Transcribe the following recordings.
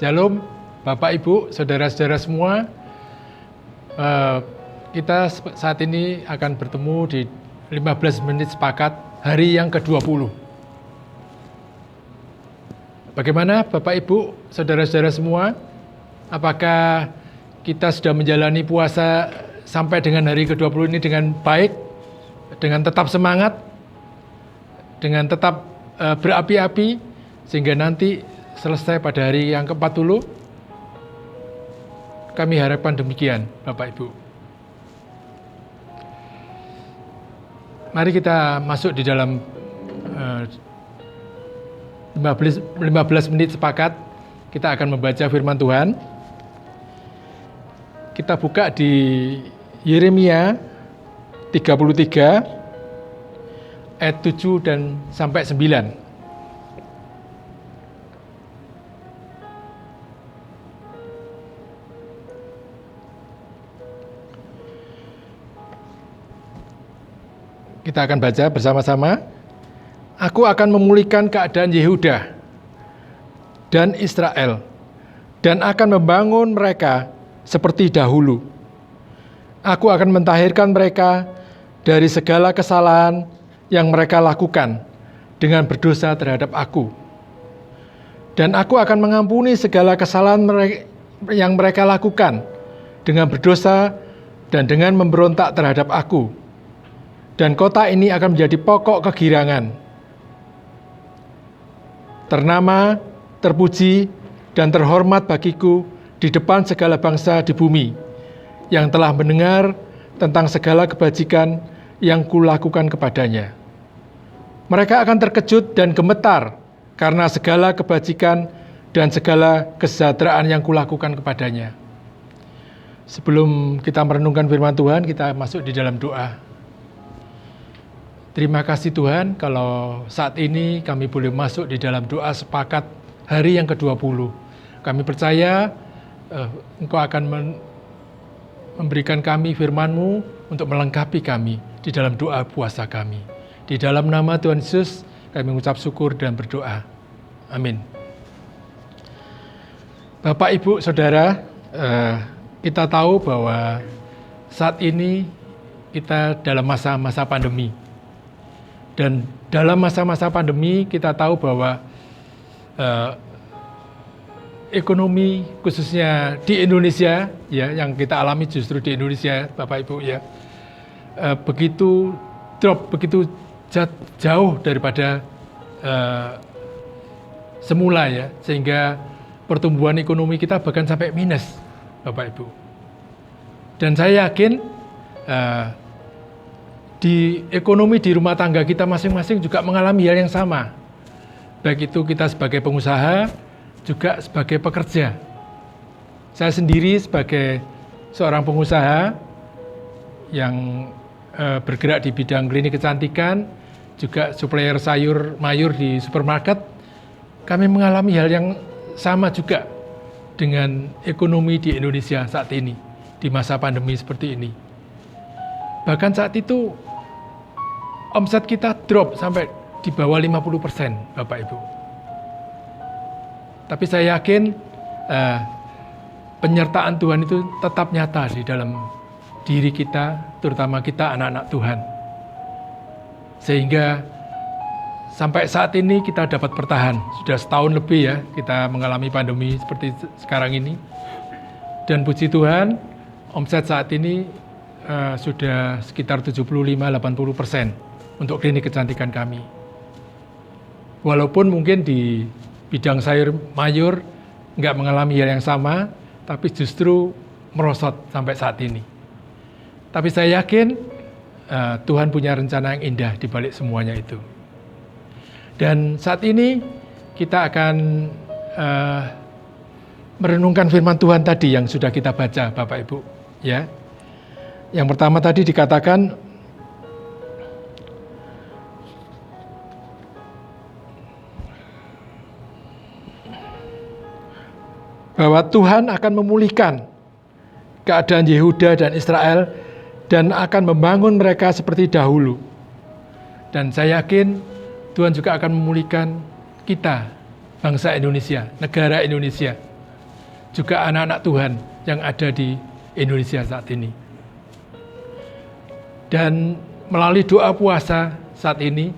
Shalom, Bapak, Ibu, saudara-saudara semua. Kita saat ini akan bertemu di 15 menit sepakat hari yang ke-20. Bagaimana Bapak, Ibu, saudara-saudara semua? Apakah kita sudah menjalani puasa sampai dengan hari ke-20 ini dengan baik, dengan tetap semangat, dengan tetap berapi-api, sehingga nanti selesai pada hari yang ke-40? Kami harapkan demikian, Bapak Ibu. Mari kita masuk di dalam 15 menit sepakat. Kita akan membaca firman Tuhan. Kita buka di Yeremia 33 ayat 7 dan sampai 9. Kita akan baca bersama-sama. Aku akan memulihkan keadaan Yehuda dan Israel, dan akan membangun mereka seperti dahulu. Aku akan mentahirkan mereka dari segala kesalahan yang mereka lakukan dengan berdosa terhadap aku. Dan aku akan mengampuni segala kesalahan yang mereka lakukan dengan berdosa dan dengan memberontak terhadap aku. Dan kota ini akan menjadi pokok kegirangan, ternama, terpuji, dan terhormat bagiku di depan segala bangsa di bumi, yang telah mendengar tentang segala kebajikan yang kulakukan kepadanya. Mereka akan terkejut dan gemetar karena segala kebajikan dan segala kesejahteraan yang kulakukan kepadanya. Sebelum kita merenungkan firman Tuhan, kita masuk di dalam doa. Terima kasih Tuhan kalau saat ini kami boleh masuk di dalam doa sepakat hari yang ke-20. Kami percaya Engkau akan memberikan kami firman-Mu untuk melengkapi kami di dalam doa puasa kami. Di dalam nama Tuhan Yesus kami mengucap syukur dan berdoa. Amin. Bapak, Ibu, Saudara, kita tahu bahwa saat ini kita dalam masa-masa pandemi. Dan dalam masa-masa pandemi kita tahu bahwa ekonomi khususnya di Indonesia ya, yang kita alami justru di Indonesia, Bapak Ibu ya, begitu drop, begitu jauh daripada semula ya, sehingga pertumbuhan ekonomi kita bahkan sampai minus, Bapak Ibu. Dan saya yakin di ekonomi di rumah tangga kita masing-masing juga mengalami hal yang sama. Baik itu kita sebagai pengusaha, juga sebagai pekerja. Saya sendiri sebagai seorang pengusaha yang bergerak di bidang klinik kecantikan, juga supplier sayur mayur di supermarket, kami mengalami hal yang sama juga dengan ekonomi di Indonesia saat ini, di masa pandemi seperti ini. Bahkan saat itu omset kita drop sampai di bawah 50%, Bapak Ibu. Tapi saya yakin penyertaan Tuhan itu tetap nyata di dalam diri kita, terutama kita anak-anak Tuhan. Sehingga sampai saat ini kita dapat bertahan. Sudah setahun lebih ya kita mengalami pandemi seperti sekarang ini. Dan puji Tuhan, omset saat ini sudah sekitar 75-80% untuk klinik kecantikan kami. Walaupun mungkin di bidang sayur mayur nggak mengalami hal yang sama, tapi justru merosot sampai saat ini. Tapi saya yakin Tuhan punya rencana yang indah di balik semuanya itu. Dan saat ini kita akan merenungkan firman Tuhan tadi yang sudah kita baca, Bapak Ibu. Ya. Yang pertama tadi dikatakan bahwa Tuhan akan memulihkan keadaan Yehuda dan Israel dan akan membangun mereka seperti dahulu. Dan saya yakin Tuhan juga akan memulihkan kita, bangsa Indonesia, negara Indonesia. juga anak-anak Tuhan yang ada di Indonesia saat ini. Dan melalui doa puasa saat ini,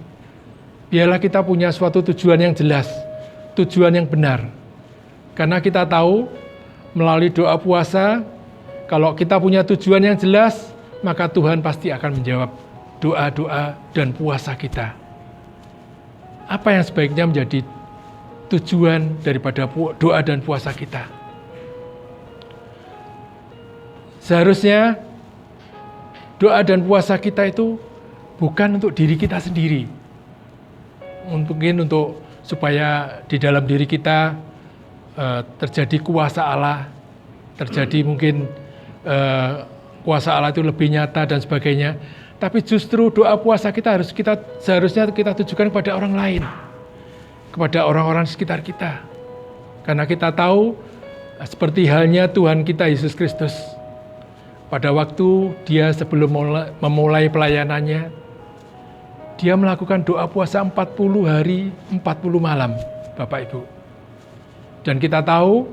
biarlah kita punya suatu tujuan yang jelas, tujuan yang benar. Karena kita tahu melalui doa puasa, kalau kita punya tujuan yang jelas, maka Tuhan pasti akan menjawab doa-doa dan puasa kita. Apa yang sebaiknya menjadi tujuan daripada doa dan puasa kita? Seharusnya doa dan puasa kita itu bukan untuk diri kita sendiri. Mungkin untuk supaya di dalam diri kita terjadi kuasa Allah, terjadi mungkin kuasa Allah itu lebih nyata dan sebagainya. Tapi justru doa puasa kita seharusnya kita tujukan kepada orang lain, kepada orang-orang sekitar kita. Karena kita tahu seperti halnya Tuhan kita Yesus Kristus. Pada waktu dia sebelum memulai pelayanannya, dia melakukan doa puasa 40 hari, 40 malam, Bapak Ibu. Dan kita tahu,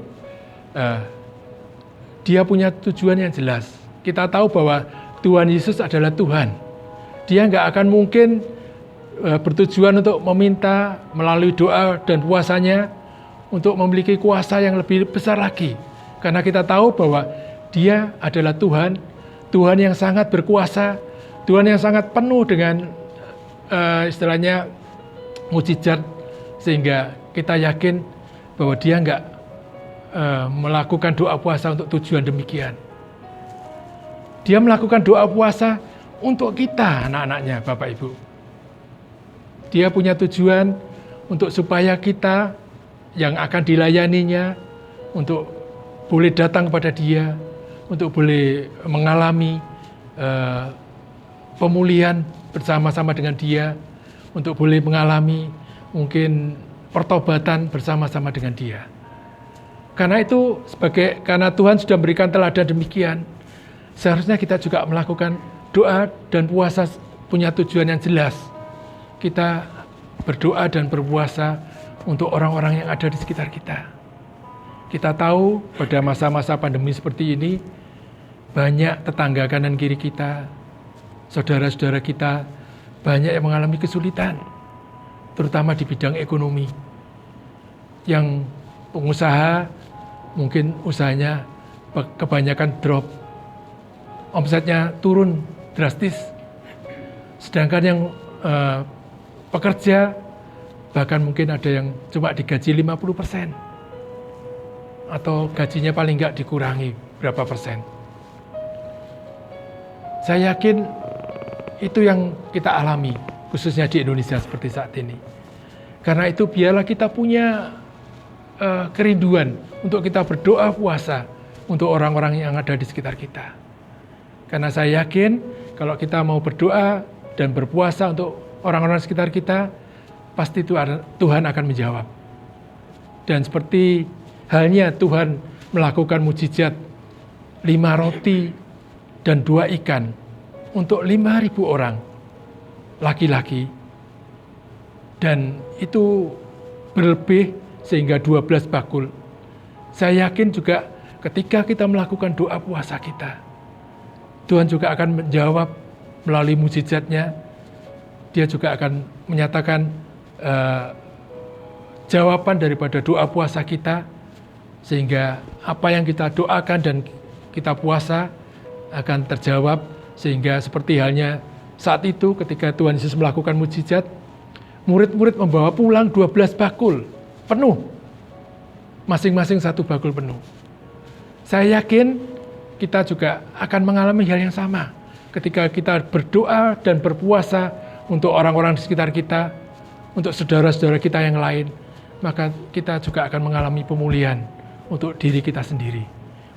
dia punya tujuan yang jelas. Kita tahu bahwa Tuhan Yesus adalah Tuhan. Dia nggak akan mungkin bertujuan untuk meminta melalui doa dan puasanya untuk memiliki kuasa yang lebih besar lagi. Karena kita tahu bahwa Dia adalah Tuhan, Tuhan yang sangat berkuasa, Tuhan yang sangat penuh dengan istilahnya mukjizat, sehingga kita yakin bahwa Dia nggak melakukan doa puasa untuk tujuan demikian. Dia melakukan doa puasa untuk kita, anak-anaknya, Bapak Ibu. Dia punya tujuan untuk supaya kita yang akan dilayaninya, untuk boleh datang kepada Dia, untuk boleh mengalami pemulihan bersama-sama dengan Dia, untuk boleh mengalami mungkin pertobatan bersama-sama dengan Dia. Karena itu, karena Tuhan sudah memberikan teladan demikian, seharusnya kita juga melakukan doa dan puasa punya tujuan yang jelas. Kita berdoa dan berpuasa untuk orang-orang yang ada di sekitar kita. Kita tahu pada masa-masa pandemi seperti ini, banyak tetangga kanan kiri kita, saudara-saudara kita, banyak yang mengalami kesulitan, terutama di bidang ekonomi. Yang pengusaha, mungkin usahanya kebanyakan drop, omsetnya turun drastis. Sedangkan yang pekerja, bahkan mungkin ada yang cuma digaji 50%. Atau gajinya paling nggak dikurangi berapa persen. Saya yakin itu yang kita alami, khususnya di Indonesia seperti saat ini. Karena itu biarlah kita punya kerinduan untuk kita berdoa puasa untuk orang-orang yang ada di sekitar kita. Karena saya yakin kalau kita mau berdoa dan berpuasa untuk orang-orang sekitar kita, pasti Tuhan akan menjawab. Dan seperti halnya Tuhan melakukan mukjizat 5 roti dan 2 ikan untuk 5.000 orang laki-laki, dan itu berlebih sehingga 12 bakul. Saya yakin juga ketika kita melakukan doa puasa kita, Tuhan juga akan menjawab melalui mukjizatnya. Dia juga akan menyatakan jawaban daripada doa puasa kita, sehingga apa yang kita doakan dan kita puasa akan terjawab. Sehingga seperti halnya saat itu ketika Tuhan Yesus melakukan mukjizat, murid-murid membawa pulang 12 bakul penuh, masing-masing 1 bakul penuh. Saya yakin kita juga akan mengalami hal yang sama ketika kita berdoa dan berpuasa untuk orang-orang di sekitar kita, untuk saudara-saudara kita yang lain, maka kita juga akan mengalami pemulihan untuk diri kita sendiri,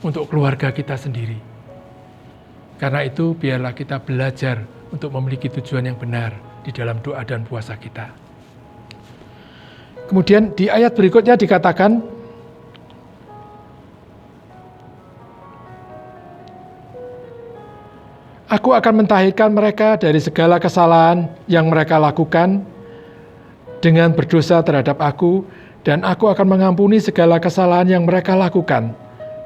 untuk keluarga kita sendiri. Karena itu biarlah kita belajar untuk memiliki tujuan yang benar di dalam doa dan puasa kita. Kemudian di ayat berikutnya dikatakan, Aku akan mentahirkan mereka dari segala kesalahan yang mereka lakukan dengan berdosa terhadap aku, dan aku akan mengampuni segala kesalahan yang mereka lakukan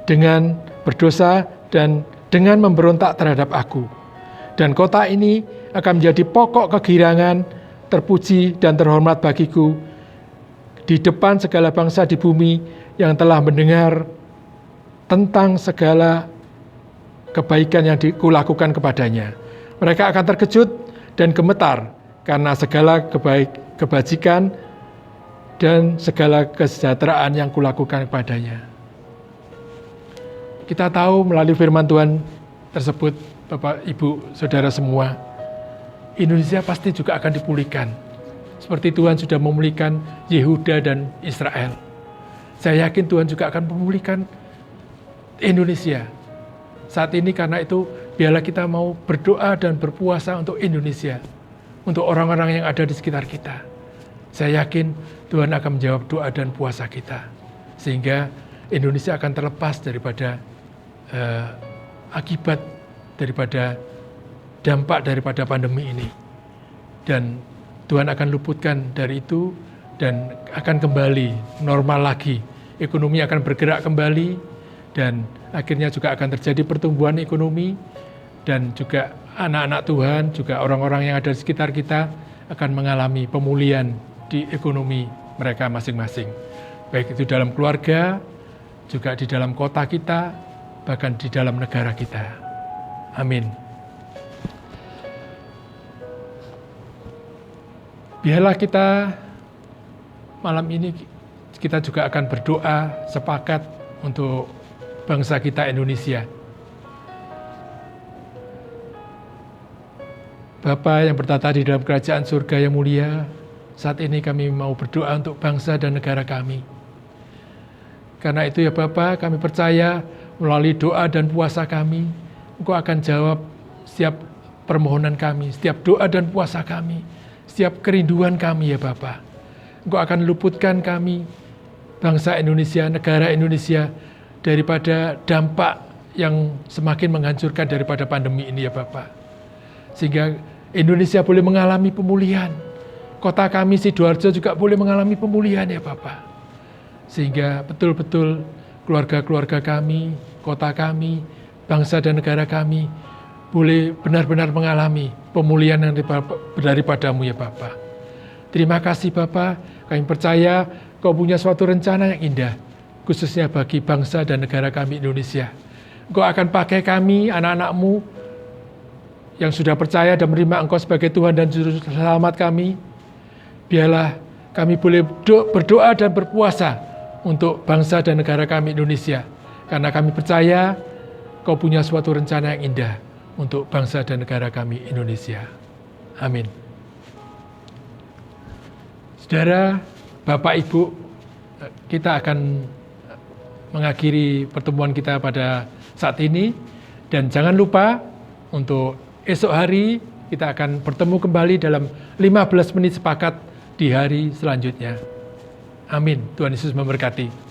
dengan berdosa dan dengan memberontak terhadap aku. Dan kota ini akan menjadi pokok kegirangan, terpuji dan terhormat bagiku di depan segala bangsa di bumi yang telah mendengar tentang segala kebaikan yang kulakukan kepadanya. Mereka akan terkejut dan gemetar karena segala kebajikan dan segala kesejahteraan yang kulakukan kepadanya. Kita tahu melalui firman Tuhan tersebut, Bapak, Ibu, Saudara semua, Indonesia pasti juga akan dipulihkan. Seperti Tuhan sudah memulihkan Yehuda dan Israel. Saya yakin Tuhan juga akan memulihkan Indonesia. Saat ini karena itu, biarlah kita mau berdoa dan berpuasa untuk Indonesia. Untuk orang-orang yang ada di sekitar kita. Saya yakin Tuhan akan menjawab doa dan puasa kita. Sehingga Indonesia akan terlepas daripada akibat daripada dampak daripada pandemi ini. Dan Tuhan akan luputkan dari itu dan akan kembali normal lagi. Ekonomi akan bergerak kembali dan akhirnya juga akan terjadi pertumbuhan ekonomi dan juga anak-anak Tuhan, juga orang-orang yang ada di sekitar kita akan mengalami pemulihan di ekonomi mereka masing-masing. Baik itu dalam keluarga, juga di dalam kota kita, bahkan di dalam negara kita. Amin. Biarlah kita malam ini kita juga akan berdoa sepakat untuk bangsa kita Indonesia. Bapa yang bertata di dalam kerajaan surga yang mulia, saat ini kami mau berdoa untuk bangsa dan negara kami. Karena itu ya Bapa, kami percaya melalui doa dan puasa kami, Engkau akan jawab setiap permohonan kami, setiap doa dan puasa kami, setiap kerinduan kami ya Bapa. Engkau akan luputkan kami, bangsa Indonesia, negara Indonesia, daripada dampak yang semakin menghancurkan daripada pandemi ini ya Bapa. Sehingga Indonesia boleh mengalami pemulihan. Kota kami Sidoarjo juga boleh mengalami pemulihan ya Bapa. Sehingga betul-betul keluarga-keluarga kami, kota kami, bangsa dan negara kami boleh benar-benar mengalami pemulihan yang daripadamu ya Bapa. Terima kasih Bapa, kami percaya Kau punya suatu rencana yang indah, khususnya bagi bangsa dan negara kami Indonesia. Engkau akan pakai kami, anak-anak-Mu, yang sudah percaya dan menerima Engkau sebagai Tuhan dan Juru Selamat kami. Biarlah kami boleh berdoa dan berpuasa untuk bangsa dan negara kami Indonesia. Karena kami percaya Kau punya suatu rencana yang indah untuk bangsa dan negara kami Indonesia. Amin. Saudara, Bapak, Ibu, kita akan mengakhiri pertemuan kita pada saat ini. Dan jangan lupa untuk esok hari kita akan bertemu kembali dalam 15 menit sepakat di hari selanjutnya. Amin. Tuhan Yesus memberkati.